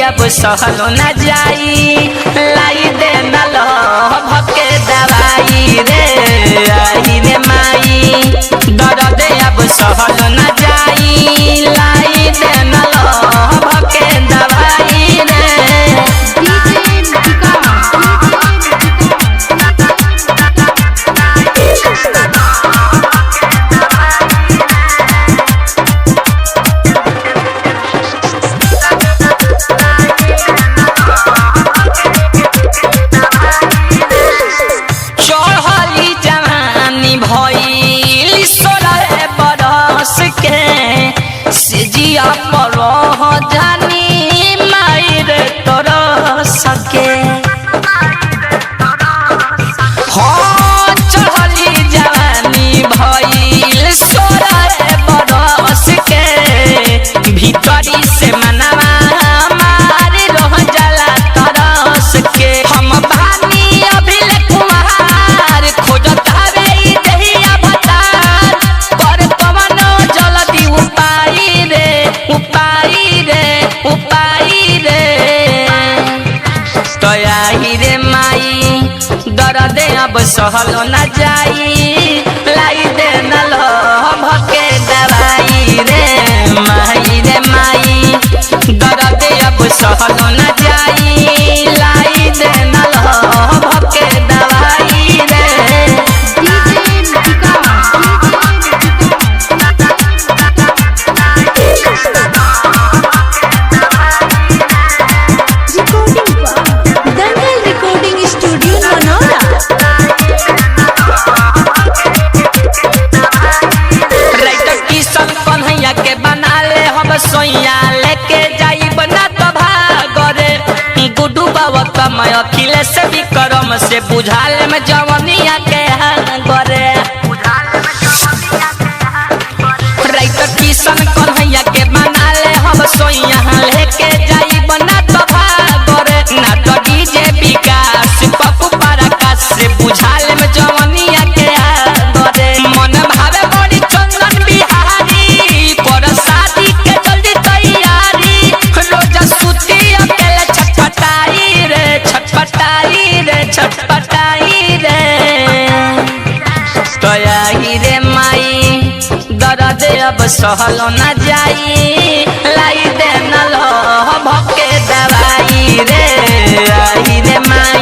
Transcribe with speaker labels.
Speaker 1: अब सहलो न जाई लाई दे नल भके दवाई रे आई रे माई दर्द अब सहलो न जाई लाई दे नल भके दवाई रे जिया पर जानी मायर तोर सके हाँ चढ़ली जवानी भइल 16 बरस के भीतरी से मनवा मार रह जाला तरस के हम बानी अभिल कुमार खोजत हवे ई देहिया भतार पर कवनो जल्दी उपाई रे तयाही रे माई दर्द अब सहलो न जाई लाई दे नल भके दवाई रे माई दर्द अब सहलो न जाई लाई दे नल भके दवाई रे सोइया लेके जाई बना तो भागरे गुडू बाबा कमाय अखिलेश विक्रम से बुझाल में जवनिया के गरे राइटर किशन कन्हैया के बना ले हम सोइया लेके जाई बना तो भागरे ना तो डीजे विकास पप्पू पराकाश से बुझाल में जवनिया के गरे मन भावे बड़ी चंदन बिहारी कर शादी के छटपटाई रे तयाही रे माई दर्द अब सहलो न जाई लाई दे नल भके दवाई रे आई रे माई।